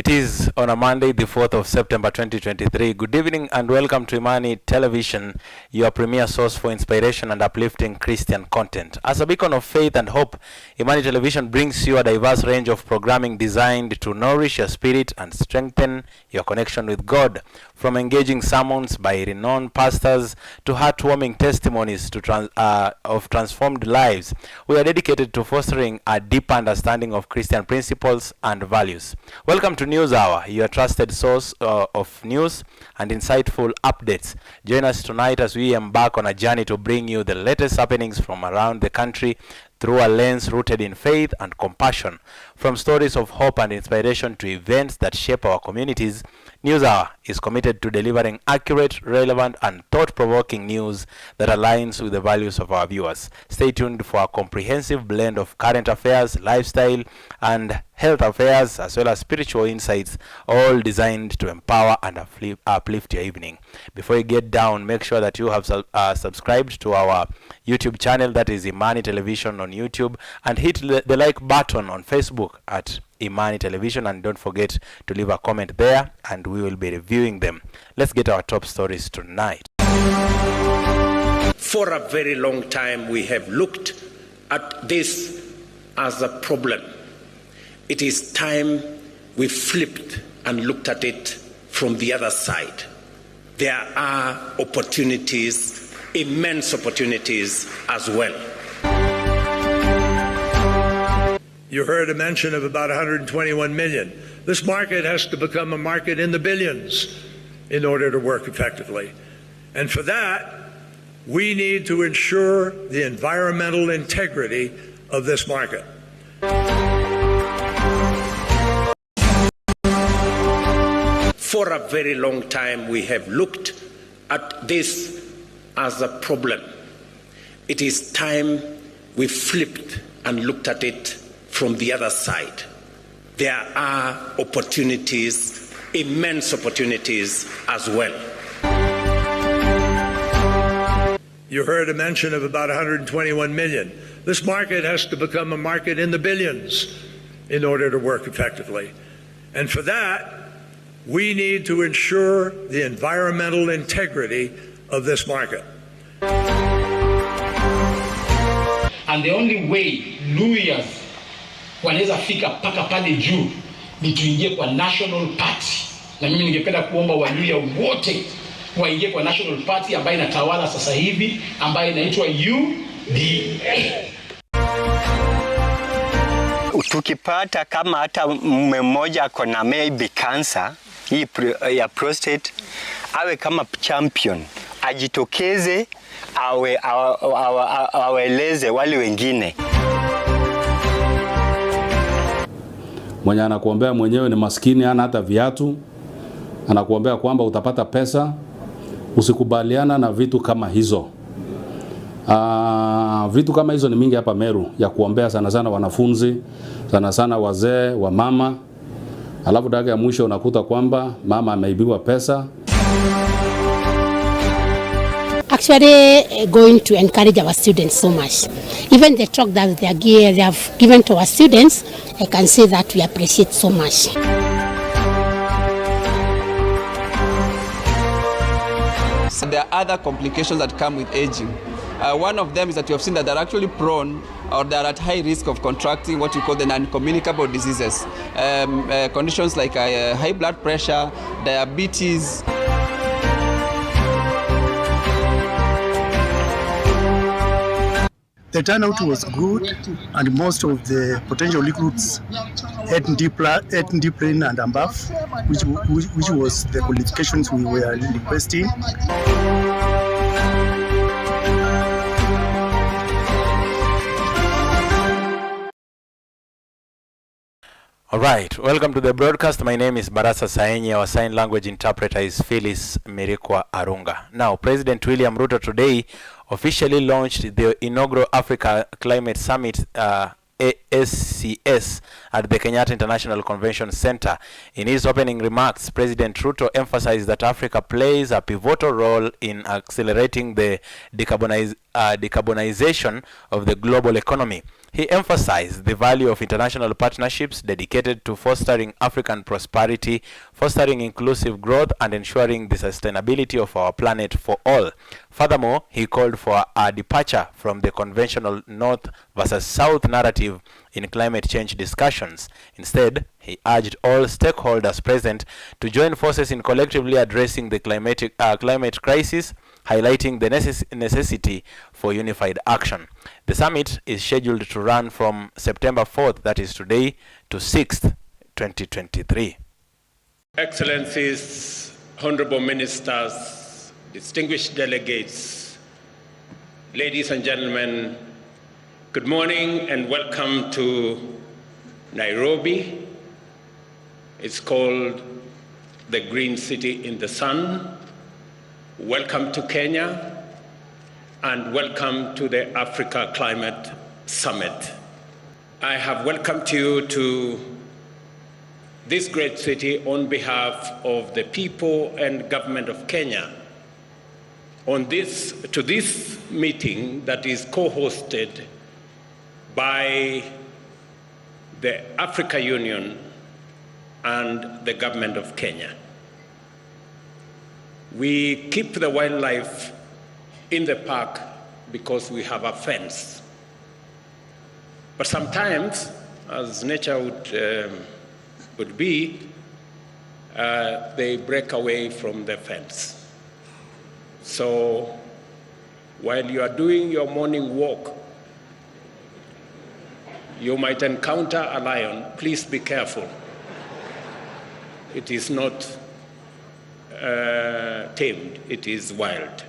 It is on a Monday, the 4th of September 2023. Good evening and welcome to Imani Television, your premier source for inspiration and uplifting Christian content. As a beacon of faith and hope, Imani Television brings you a diverse range of programming designed to nourish your spirit and strengthen your connection with God. From engaging sermons by renowned pastors to heartwarming testimonies of transformed lives, we are dedicated to fostering a deeper understanding of Christian principles and values. Welcome to News Hour, your trusted source of news and insightful updates. Join us tonight as we embark on a journey to bring you the latest happenings from around the country through a lens rooted in faith and compassion. From stories of hope and inspiration to events that shape our communities, News Hour is committed to delivering accurate, relevant, and thought-provoking news that aligns with the values of our viewers. Stay tuned for a comprehensive blend of current affairs, lifestyle, and health affairs, as well as spiritual insights, all designed to empower and uplift your evening. Before you get down, make sure that you have subscribed to our YouTube channel, that is Imani Television on YouTube, and hit the like button on Facebook at Imani Television, and don't forget to leave a comment there and we will be reviewing them. Let's get our top stories tonight. For a very long time we have looked at this as a problem. It is time we flipped and looked at it from the other side. There are opportunities, immense opportunities as well. You heard a mention of about 121 million. This market has to become a market in the billions in order to work effectively. And for that, we need to ensure the environmental integrity of this market. For a very long time, we have looked at this as a problem. It is time we flipped and looked at it from the other side. There are opportunities, immense opportunities as well. You heard a mention of about 121 million. This market has to become a market in the billions in order to work effectively. And for that, we need to ensure the environmental integrity of this market. And the only way lawyers wanaweza fika paka pale juu ni tuingie kwa national party. Na mimi ningependa kuomba waluya wote waingie kwa national party ambayo inatawala sasa hivi, ambayo inaitwa UDA. Tukipata kama hata mume mmoja ako na maybe cancer hii ya prostate, awe kama champion, ajitokeze, aweleze wale wengine. Mwenye anakuombea mwenyewe ni maskini, hana hata viatu, anakuombea kwamba utapata pesa. Usikubaliana na vitu kama hizo. Vitu kama hizo ni mingi hapa Meru, ya kuombea sana sana wanafunzi, sana sana wazee, wa mama. Alafu dakika ya mwisho unakuta kwamba mama ameibiwa pesa. Actually going to encourage our students so much. Even the talk that they have given to our students, I can say that we appreciate so much. So there are other complications that come with aging. One of them is that you have seen that they're actually prone or they're at high risk of contracting what you call the non-communicable diseases. Conditions like high blood pressure, diabetes. The turnout was good, and most of the potential recruits had discipline and above, which was the qualifications we were requesting. All right, welcome to the broadcast. My name is BARASA SAENYI. Our sign language interpreter is Phyllis Mirikwa Arunga. Now, President William Ruto today officially launched the inaugural Africa Climate Summit ASCS at the Kenyatta International Convention Center. In his opening remarks, President Ruto emphasized that Africa plays a pivotal role in accelerating the decarbonization of the global economy. He emphasized the value of international partnerships dedicated to fostering African prosperity, fostering inclusive growth, and ensuring the sustainability of our planet for all. Furthermore, he called for a departure from the conventional North versus South narrative in climate change discussions. Instead, he urged all stakeholders present to join forces in collectively addressing the climate crisis, highlighting the necessity for unified action. The summit is scheduled to run from September 4th, that is today, to 6th, 2023. Excellencies, honorable ministers, distinguished delegates, ladies and gentlemen, good morning and welcome to Nairobi. It's called the Green City in the Sun. Welcome to Kenya and welcome to the Africa Climate Summit. I have welcomed you to this great city on behalf of the people and government of Kenya to this meeting that is co-hosted by the Africa Union and the government of Kenya. We keep the wildlife in the park because we have a fence. But sometimes, as nature would be, they break away from the fence. So while you are doing your morning walk, you might encounter a lion. Please be careful. It is not tamed, it is wild.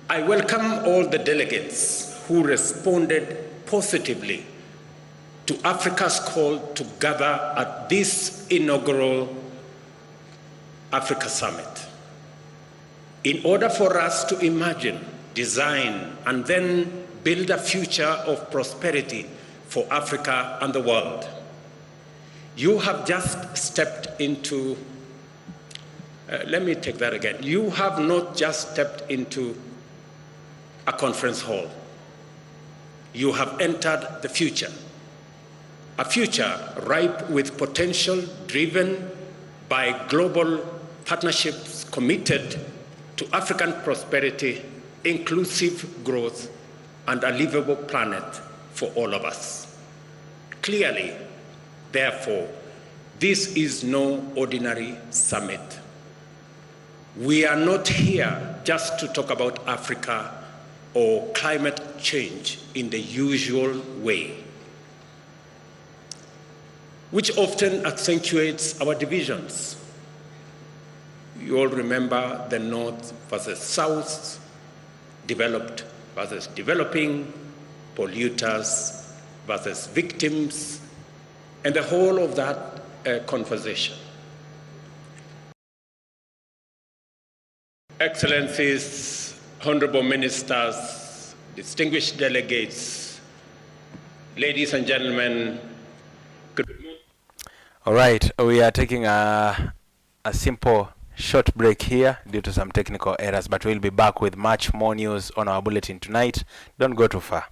I welcome all the delegates who responded positively to Africa's call to gather at this inaugural Africa Summit. In order for us to imagine, design, and then build a future of prosperity for Africa and the world. You have just stepped into, let me take that again. You have not just stepped into a conference hall. You have entered the future, a future ripe with potential, driven by global partnerships committed to African prosperity, inclusive growth, and a livable planet for all of us. Clearly, therefore, this is no ordinary summit. We are not here just to talk about Africa or climate change in the usual way, which often accentuates our divisions. You all remember the North versus South, developed versus developing, polluters versus victims, and the whole of that conversation. Excellencies, honorable ministers, distinguished delegates, ladies and gentlemen, good morning. All right, we are taking a simple short break here due to some technical errors, but we'll be back with much more news on our bulletin tonight. Don't go too far.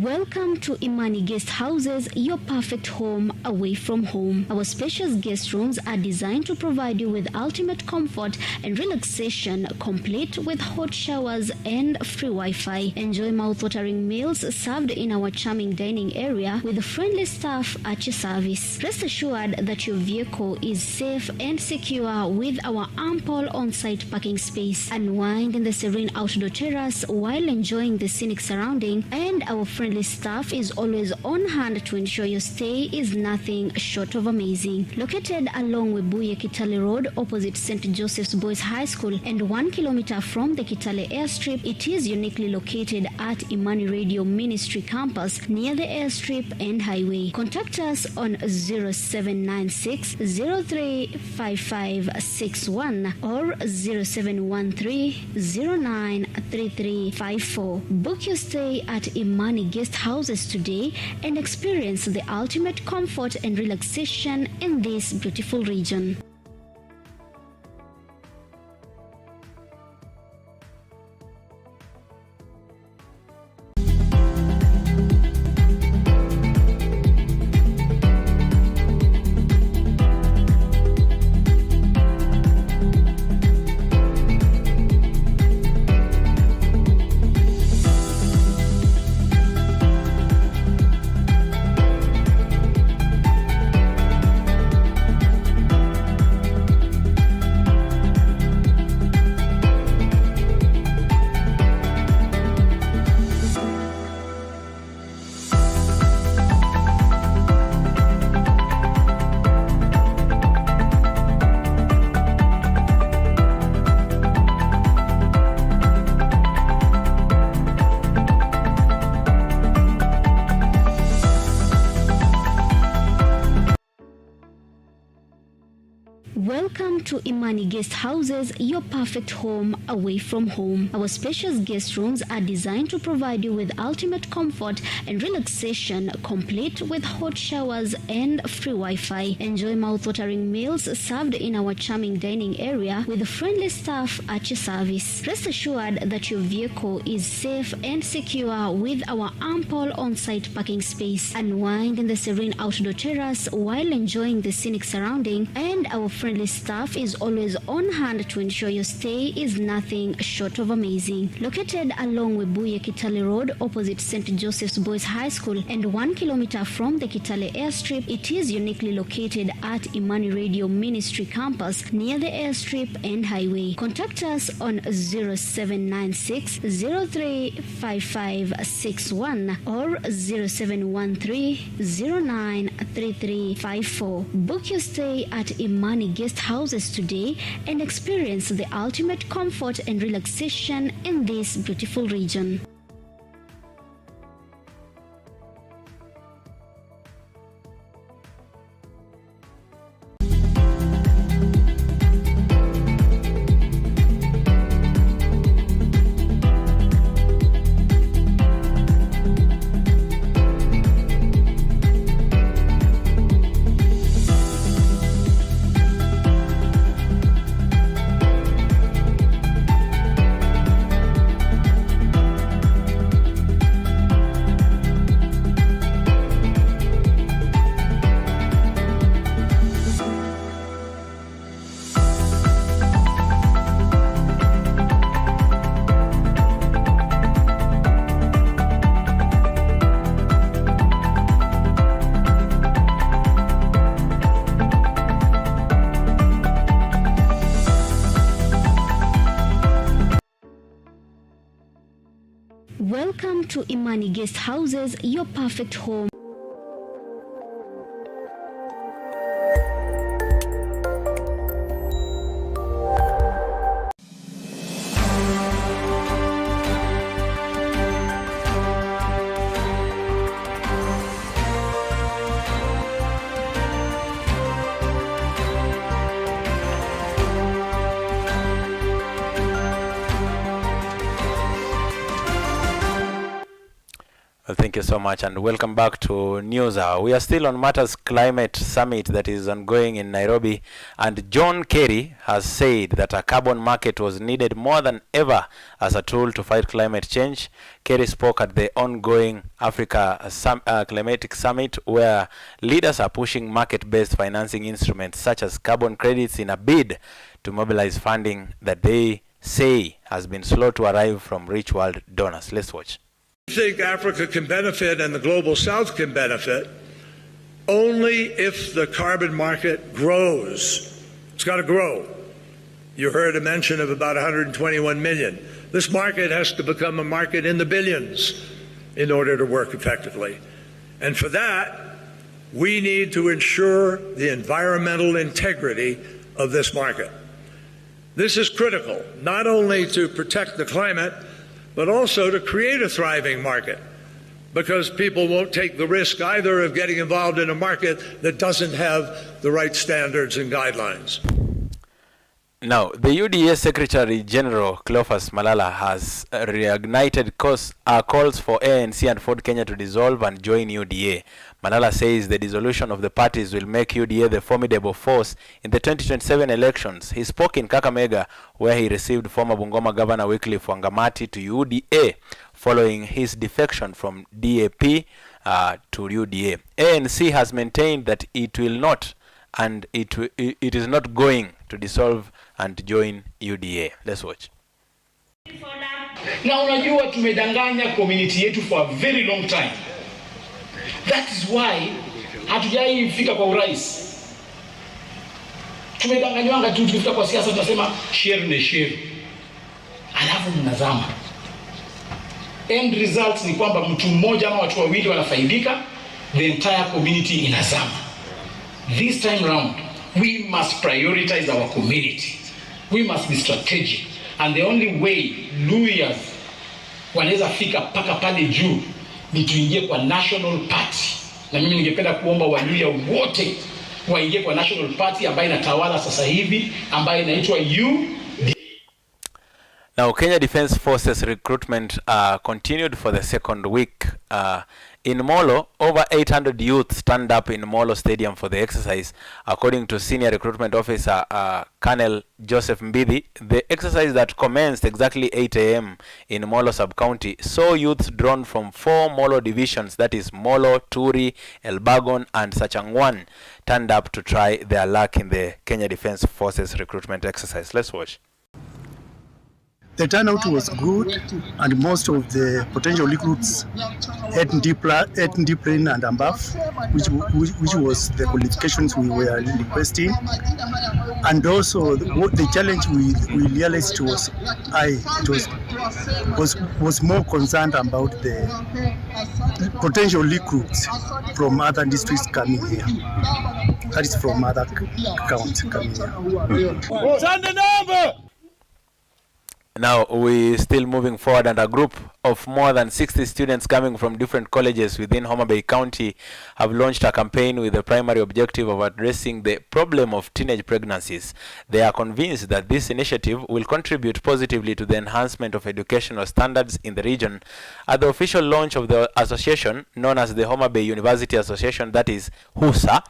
Welcome to Imani Guest Houses, your perfect home away from home. Our spacious guest rooms are designed to provide you with ultimate comfort and relaxation, complete with hot showers and free Wi-Fi. Enjoy mouth-watering meals served in our charming dining area with friendly staff at your service. Rest assured that your vehicle is safe and secure with our ample on-site parking space. Unwind in the serene outdoor terrace while enjoying the scenic surrounding, and our friendly staff is always on hand to ensure your stay is nothing short of amazing. Located along Webuye Kitale Road opposite St. Joseph's Boys High School and 1 kilometer from the Kitale Airstrip, it is uniquely located at Imani Radio Ministry Campus near the airstrip and highway. Contact us on 0796 035561 or 0713 093354. Book your stay at Imani Guest Houses today and experience the ultimate comfort and relaxation in this beautiful region. Welcome to Imani Guest Houses, your perfect home away from home. Our spacious guest rooms are designed to provide you with ultimate comfort and relaxation, complete with hot showers and free Wi-Fi. Enjoy mouth-watering meals served in our charming dining area with friendly staff at your service. Rest assured that your vehicle is safe and secure with our ample on-site parking space. Unwind in the serene outdoor terrace while enjoying the scenic surrounding, and our friendly staff is always on hand to ensure your stay is nothing short of amazing. Located along Webuye Kitale Road opposite St. Joseph's Boys High School and 1 kilometer from the Kitale Airstrip, it is uniquely located at Imani Radio Ministry Campus near the airstrip and highway. Contact us on 0796 035561 or 0713 093354. Book your stay at Imani Guest Houses today and experience the ultimate comfort and relaxation in this beautiful region. Welcome to Imani Guest Houses, your perfect home. Well, thank you so much and welcome back to News Hour. We are still on Matters Climate Summit that is ongoing in Nairobi, and John Kerry has said that a carbon market was needed more than ever as a tool to fight climate change. Kerry spoke at the ongoing Africa Climatic Summit, where leaders are pushing market-based financing instruments such as carbon credits in a bid to mobilize funding that they say has been slow to arrive from rich world donors. Let's watch. I think Africa can benefit and the global south can benefit only if the carbon market grows. It's got to grow. You heard a mention of about 121 million. This market has to become a market in the billions in order to work effectively. And for that, we need to ensure the environmental integrity of this market. This is critical, not only to protect the climate, but also to create a thriving market, because people won't take the risk either of getting involved in a market that doesn't have the right standards and guidelines. Now, the UDA Secretary General Cleophas Malala has reignited calls for ANC and Ford Kenya to dissolve and join UDA. Malala says the dissolution of the parties will make UDA the formidable force in the 2027 elections. He spoke in Kakamega, where he received former Bungoma Governor Wycliffe Wangamati to UDA following his defection from DAP to UDA. ANC has maintained that it will not and it is not going to dissolve and join UDA. Let's watch. Na unajua tumedanganya community yetu for a very long time. That is why hatujai fika kwa urais. Tumedanganywa tu tukifika kwa siasa tunasema share ni share. Alafu mnazama. End result ni kwamba mtu mmoja ama watu wawili wanafaidika, the entire community inazama. This time round, we must prioritize our community. We must be strategic. And the only way lawyers wanaweza fika paka pale juu ni tuingie kwa national party. Na mimi ningependa kuomba Waluya wote waingie kwa national party ambayo inatawala sasa hivi, ambayo inaitwa Now, Kenya Defence Forces recruitment continued for the second week. In Molo, over 800 youth stand up in Molo Stadium for the exercise. According to Senior Recruitment Officer Colonel Joseph Mbidi, the exercise that commenced exactly 8 a.m. in Molo Sub-County saw youths drawn from 4 Molo divisions, that is Molo, Turi, Elbagon and Sachangwan, turned up to try their luck in the Kenya Defence Forces recruitment exercise. Let's watch. The turnout was good, and most of the potential recruits had D-plane and above, which was the qualifications we were requesting. And also, the challenge we realized was was more concerned about the potential recruits from other districts coming here. That is from other counties coming here. Send the number! Now, we're still moving forward, and a group of more than 60 students coming from different colleges within Homa Bay County have launched a campaign with the primary objective of addressing the problem of teenage pregnancies. They are convinced that this initiative will contribute positively to the enhancement of educational standards in the region. At the official launch of the association, known as the Homa Bay University Association, that is HUSA,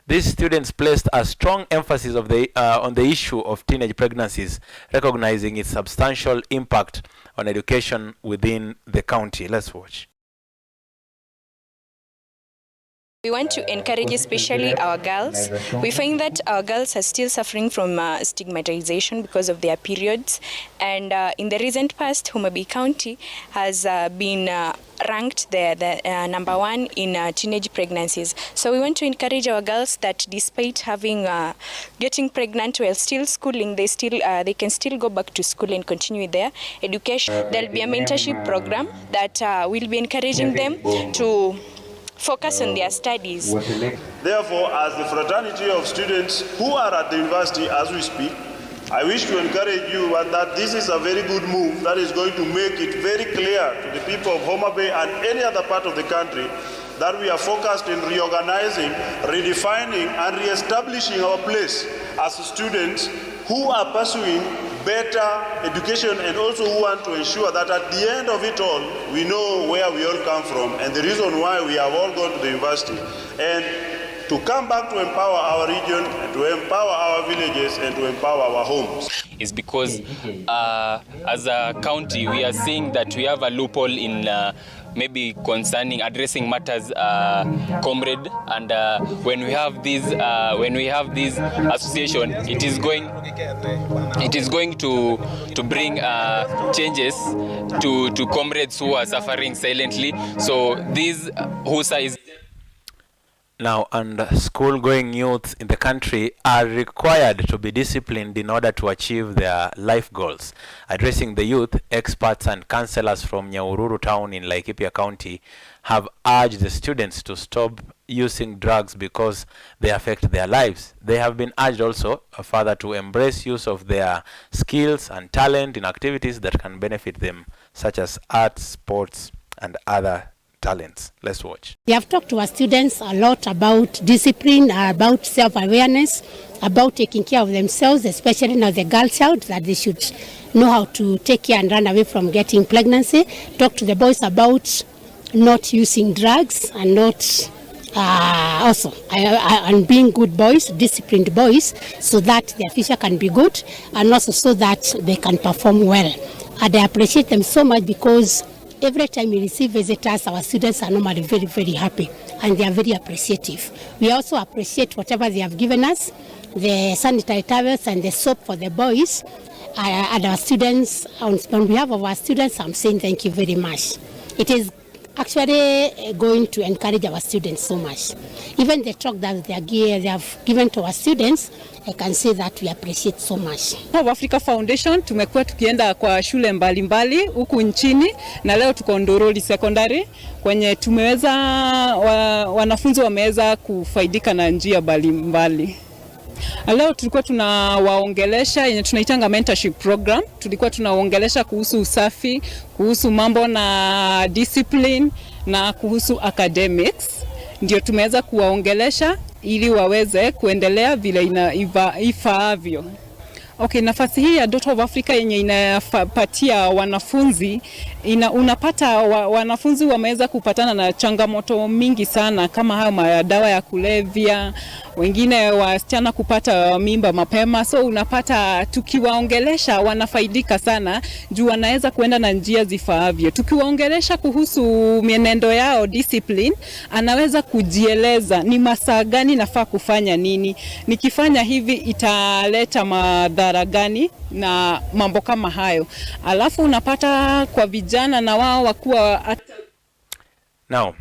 these students placed a strong emphasis on the issue of teenage pregnancies, recognizing its substantial impact on education within the county. Let's watch. We want to encourage especially our girls. We find that our girls are still suffering from stigmatization because of their periods. And in the recent past, Homa Bay County has been ranked the #1 in teenage pregnancies. So we want to encourage our girls that despite having getting pregnant while still schooling, they can still go back to school and continue with their education. There'll be a mentorship program that will be encouraging them to focus on their studies. Therefore, as the fraternity of students who are at the university as we speak, I wish to encourage you that this is a very good move that is going to make it very clear to the people of Homa Bay and any other part of the country that we are focused in reorganizing, redefining and re-establishing our place as students who are pursuing better education, and also who want to ensure that at the end of it all, we know where we all come from and the reason why we have all gone to the university. And to come back to empower our region, and to empower our villages, and to empower our homes. Is because as a county, we are seeing that we have a loophole in maybe concerning addressing matters, comrade, and when we have this association, it is going to bring changes to comrades who are suffering silently. So this HUSA is now, and school-going youths in the country are required to be disciplined in order to achieve their life goals. Addressing the youth, experts and counselors from Nyahururu town in Laikipia County have urged the students to stop using drugs because they affect their lives. They have been urged also further to embrace use of their skills and talent in activities that can benefit them, such as arts, sports, and other talents. Let's watch. We have talked to our students a lot about discipline, about self-awareness, about taking care of themselves, especially now the girl child, that they should know how to take care and run away from getting pregnancy. Talk to the boys about not using drugs and not and being good boys, disciplined boys, so that their future can be good and also so that they can perform well. And I appreciate them so much because every time we receive visitors, our students are normally very, very happy and they are very appreciative. We also appreciate whatever they have given us, the sanitary towels and the soap for the boys. And our students, on behalf of our students, I'm saying thank you very much. It is actually going to encourage our students so much. Even the talk that they have given to our students, I can say that we appreciate so much. Of Africa Foundation tumekuwa tukienda kwa shule mbalimbali huku nchini, na leo tuko Ndoroli Secondary kwenye tumeweza wanafunzi wameweza kufaidika na njia mbalimbali. Leo tulikuwa tunawaongelesha yenye tunaitanga mentorship program. Tulikuwa tunawaongelesha kuhusu usafi, kuhusu mambo na discipline na kuhusu academics. Ndio tumeweza kuwaongelesha ili waweze kuendelea vile ifaavyo. Okay, nafasi hii ya Daughter of Africa yenye inapatia wanafunzi, unapata wanafunzi wameweza kupatana na changamoto mingi sana kama hayo madawa ya kulevya, wengine wasichana kupata mimba mapema. So unapata tukiwaongelesha wanafaidika sana juu wanaweza kuenda na njia zifaavyo. Tukiwaongelesha kuhusu mienendo yao, discipline, anaweza kujieleza ni masaa gani nafaa kufanya nini, nikifanya hivi italeta madhara gani na mambo kama hayo. Alafu unapata kwa vijana na wao wakuwa Now,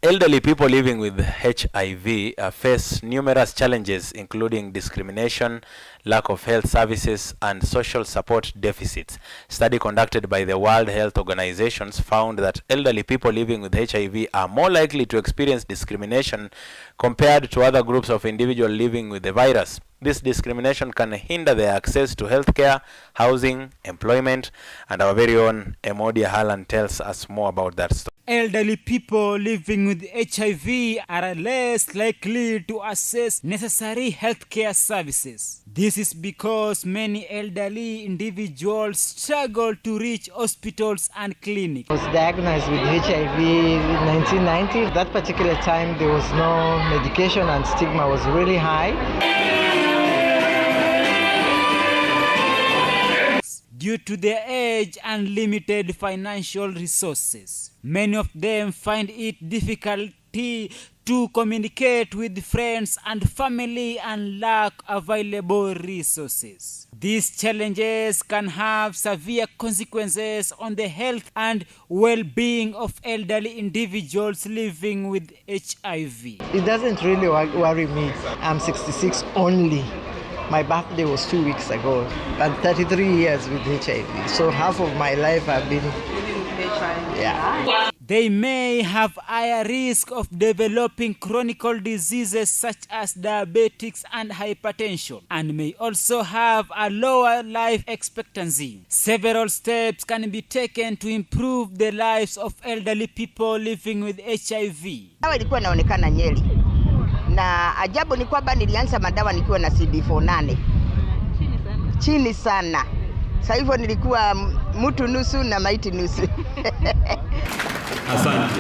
elderly people living with HIV face numerous challenges including discrimination, lack of health services and social support deficits. Study conducted by the World Health Organization found that elderly people living with HIV are more likely to experience discrimination compared to other groups of individuals living with the virus. This discrimination can hinder their access to healthcare, housing, employment, and our very own Emodia Harlan tells us more about that story. Elderly people living with HIV are less likely to access necessary healthcare services. This is because many elderly individuals struggle to reach hospitals and clinics. I was diagnosed with HIV in 1990. That particular time there was no medication and stigma was really high. Due to their age and limited financial resources, many of them find it difficult to communicate with friends and family and lack available resources. These challenges can have severe consequences on the health and well-being of elderly individuals living with HIV. It doesn't really worry me. I'm 66 only. My birthday was 2 weeks ago, and 33 years with HIV. So half of my life I've been, They may have higher risk of developing chronic diseases such as diabetes and hypertension, and may also have a lower life expectancy. Several steps can be taken to improve the lives of elderly people living with HIV. Dawa ilikuwa inaonekana Nyeri. Na ajabu ni kwamba nilianza madawa nikiwa na CD4 8. Chini sana. Sasa hivyo nilikuwa mtu nusu na maiti nusu.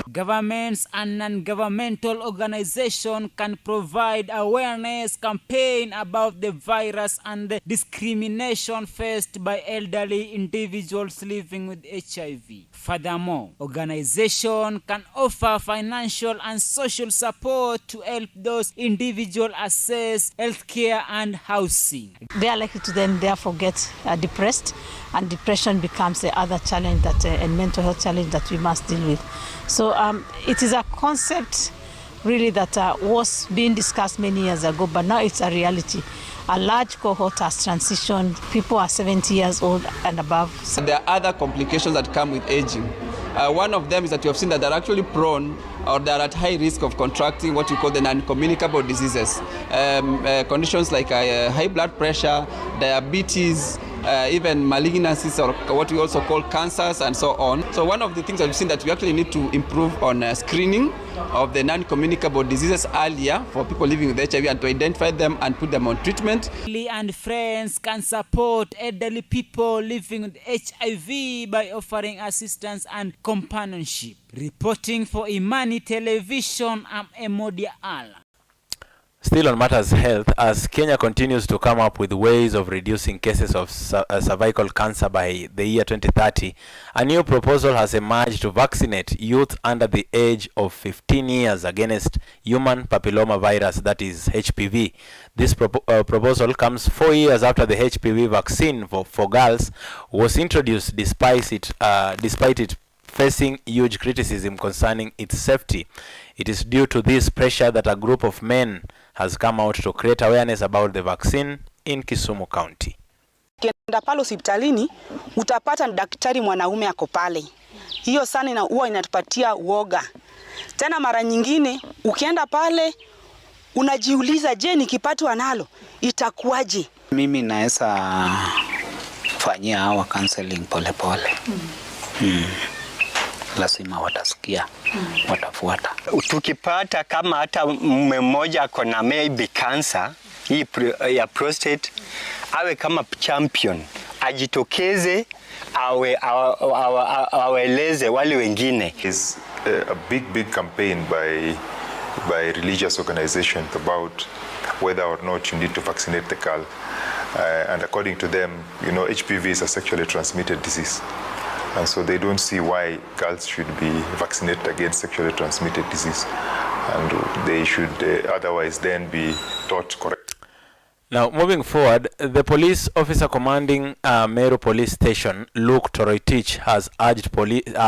Governments and non-governmental organizations can provide awareness campaign about the virus and the discrimination faced by elderly individuals living with HIV. Furthermore, organizations can offer financial and social support to help those individuals access healthcare and housing. They are likely to then therefore get depressed, and depression becomes the other challenge that and mental health challenge that we must deal with. So it is a concept really that was being discussed many years ago, but now it's a reality. A large cohort has transitioned. People are 70 years old and above. There are other complications that come with aging. One of them is that you have seen that they're actually prone or they're at high risk of contracting what you call the non-communicable diseases. Conditions like high blood pressure, diabetes, even malignancies, or what we also call cancers and so on. So one of the things that we've seen that we actually need to improve on screening of the non-communicable diseases earlier for people living with HIV and to identify them and put them on treatment. Family and friends can support elderly people living with HIV by offering assistance and companionship. Reporting for Imani Television, I'm Emodia Ala. Still on matters health, as Kenya continues to come up with ways of reducing cases of cervical cancer by the year 2030, a new proposal has emerged to vaccinate youth under the age of 15 years against human papillomavirus, that is HPV. This proposal comes 4 years after the HPV vaccine for girls was introduced, despite it facing huge criticism concerning its safety. It is due to this pressure that a group of men has come out to create awareness about the vaccine in Kisumu County. Ukienda pale hospitalini utapata daktari mwanaume ako pale. Hiyo sana huwa inatupatia uoga. Tena mara nyingine ukienda pale unajiuliza, je, nikipatwa nalo itakuwaje? Mimi naweza fanyia hawa counseling pole pole. Lazima watasikia, watafuata. Tukipata kama hata mume mmoja ako na maybe cancer hii ya prostate, awe kama champion, ajitokeze, aweleze wale wengine. Is a big campaign by religious organizations about whether or not you need to vaccinate the girl. And according to them, you know, HPV is a sexually transmitted disease. And so they don't see why girls should be vaccinated against sexually transmitted disease. And they should otherwise then be taught correct. Now, moving forward, the police officer commanding Meru Police Station, Luke Toroitich, has urged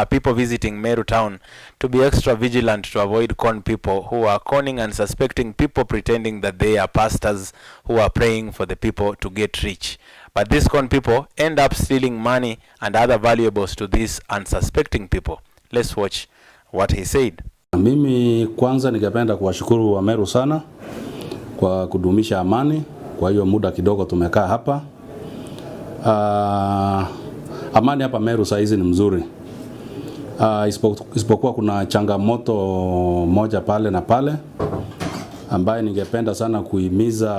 people visiting Meru town to be extra vigilant to avoid con people who are conning and suspecting people pretending that they are pastors who are praying for the people to get rich. But these con people end up stealing money and other valuables to these unsuspecting people. Let's watch what he said. Mimi kwanza ningependa kuwashukuru wa Meru sana kwa kudumisha amani. Kwa hiyo muda kidogo tumekaa hapa. Amani hapa Meru saa hizi ni mzuri. Isipokuwa kuna changamoto moja pale na pale ambaye ningependa sana kuhimiza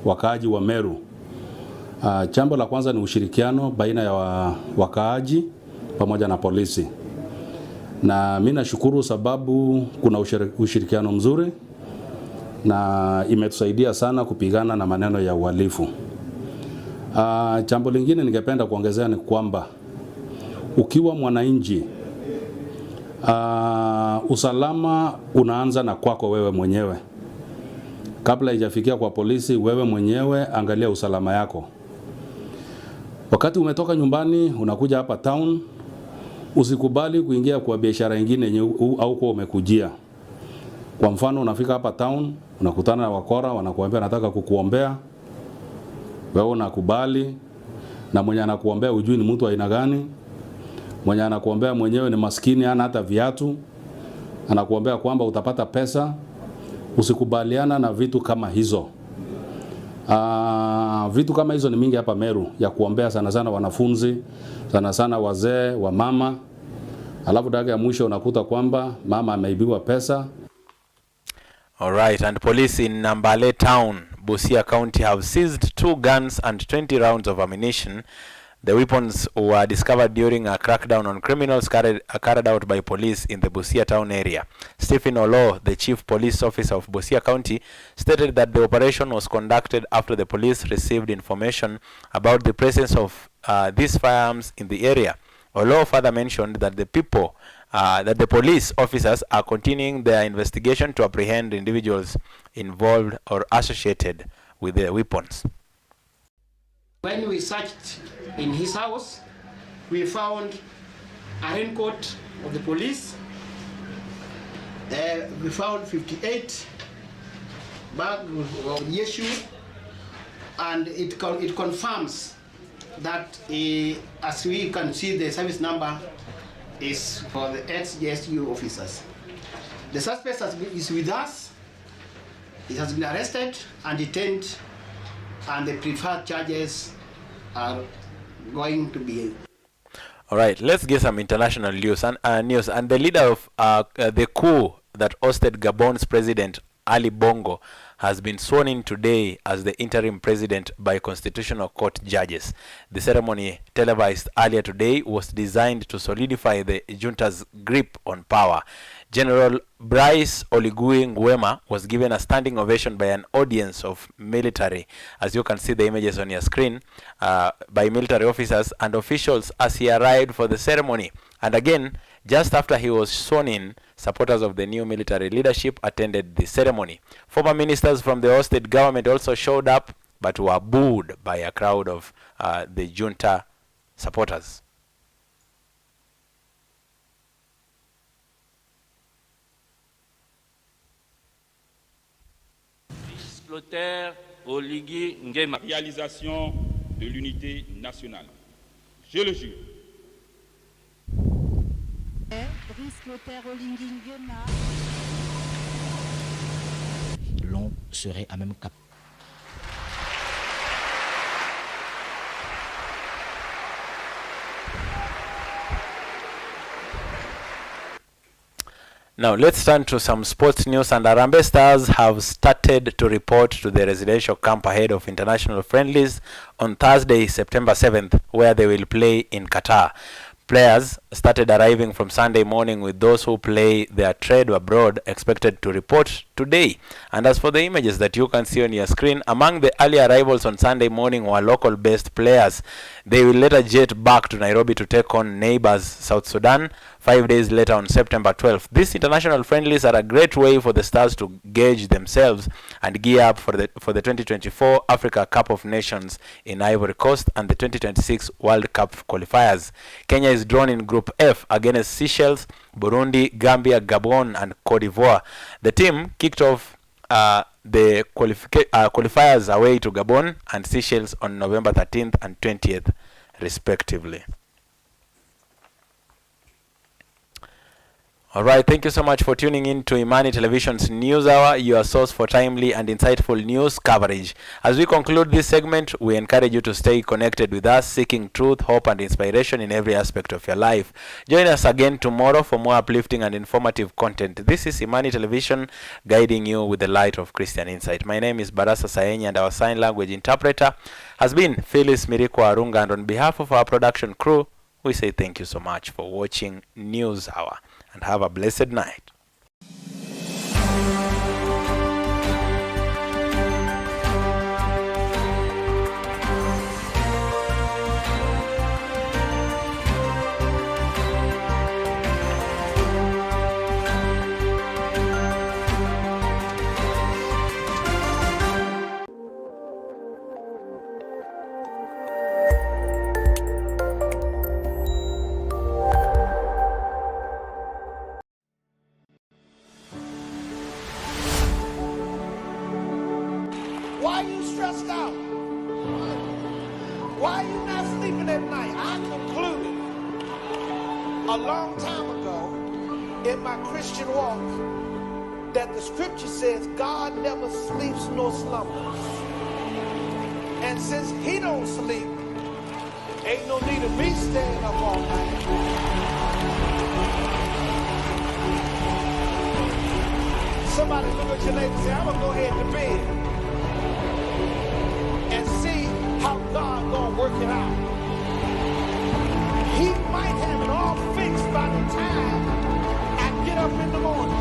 wakaaji wa Meru. Jambo la kwanza ni ushirikiano baina ya wakaaji pamoja na polisi. Na mimi nashukuru sababu kuna ushirikiano mzuri na imetusaidia sana kupigana na maneno ya uhalifu. Jambo lingine ningependa kuongezea ni kwamba ukiwa mwananchi, usalama unaanza na kwako wewe mwenyewe. Kabla haijafikia kwa polisi, wewe mwenyewe angalia usalama yako. Wakati umetoka nyumbani unakuja hapa town, usikubali kuingia kwa biashara nyingine au kwa umekujia. Kwa mfano unafika hapa town, unakutana na wakora, wanakuambia nataka kukuombea. Wewe unakubali, na mwenye anakuombea hujui ni mtu aina gani. Mwenye anakuombea mwenyewe ni maskini, hana hata viatu. Anakuombea kwamba utapata pesa. Usikubaliana na vitu kama hizo. Vitu kama hizo ni mingi hapa Meru, ya kuombea sana sana wanafunzi, sana sana wazee, wa mama. Alafu dakika ya mwisho unakuta kwamba mama ameibiwa pesa. All right, and police in Nambale town, Busia County, have seized 2 guns and 20 rounds of ammunition The weapons were discovered during a crackdown on criminals carried out by police in the Busia town area. Stephen Olo, the chief police officer of Busia County, stated that the operation was conducted after the police received information about the presence of these firearms in the area. Olo further mentioned that the police officers are continuing their investigation to apprehend individuals involved or associated with the weapons. When we searched in his house, we found a raincoat of the police. We found 58 bags of Yeshu, and it confirms that, as we can see, the service number is for the ex-GSU officers. The suspect is with us. He has been arrested and detained, and the preferred charges are going to be. All right, let's get some international news. And the leader of the coup that ousted Gabon's president Ali Bongo has been sworn in today as the interim president by Constitutional Court judges. The ceremony, televised earlier today, was designed to solidify the junta's grip on power. General Brice Oligui Nguema was given a standing ovation by an audience of military, as you can see the images on your screen, by military officers and officials as he arrived for the ceremony. And again, just after he was sworn in, supporters of the new military leadership attended the ceremony. Former ministers from the ousted government also showed up, but were booed by a crowd of the junta supporters. Oligui Nguema. Réalisation de l'unité nationale. Je le jure. L'on serait à même cap. Now let's turn to some sports news, and Harambee Stars have started to report to the residential camp ahead of international friendlies on Thursday, September 7th, where they will play in Qatar. Players started arriving from Sunday morning, with those who play their trade abroad expected to report today. And as for the images that you can see on your screen, among the early arrivals on Sunday morning were local-based players. They will later jet back to Nairobi to take on neighbors South Sudan 5 days later on September 12th. These international friendlies are a great way for the Stars to gauge themselves and gear up for the 2024 Africa Cup of Nations in Ivory Coast and the 2026 World Cup qualifiers. Kenya is drawn in Group F against Seychelles, Burundi, Gambia, Gabon, and Cote d'Ivoire. The team kicked off the qualifiers away to Gabon and Seychelles on November 13th and 20th, respectively. All right, thank you so much for tuning in to Imani Television's News Hour, your source for timely and insightful news coverage. As we conclude this segment, we encourage you to stay connected with us, seeking truth, hope, and inspiration in every aspect of your life. Join us again tomorrow for more uplifting and informative content. This is Imani Television, guiding you with the light of Christian insight. My name is BARASA SAENYI, and our sign language interpreter has been Phyllis Miriko Arunga. And on behalf of our production crew, we say thank you so much for watching News Hour, and have a blessed night. Why are you stressed out? Why are you not sleeping at night? I concluded a long time ago in my Christian walk that the scripture says God never sleeps nor slumbers. And since he don't sleep, ain't no need of me staying up all night. Somebody look at your neighbor and say, I'm gonna go ahead to bed and see how God gonna work it out. He might have it all fixed by the time I get up in the morning.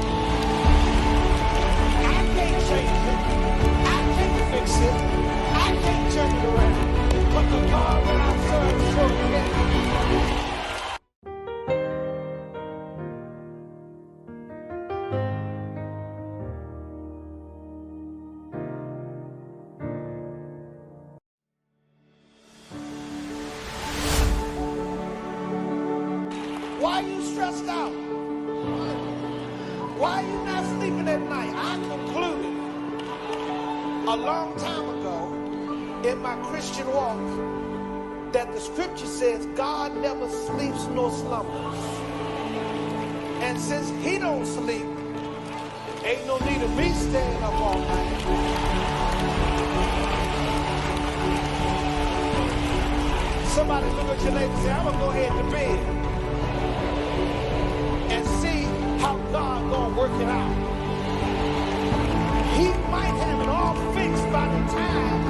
I can't change it. I can't fix it. I can't turn it around. But the God that I serve sure can. Why are you stressed out? Why are you not sleeping at night? I concluded a long time ago in my Christian walk that the scripture says God never sleeps nor slumbers. And since he don't sleep, ain't no need of me staying up all night. Somebody look at your neighbor and say, I'm gonna go ahead to bed and see how God gonna work it out. He might have it all fixed by the time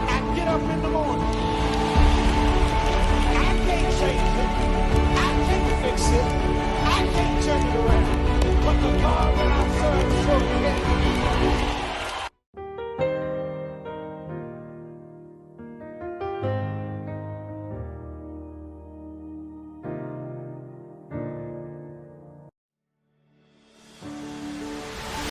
I get up in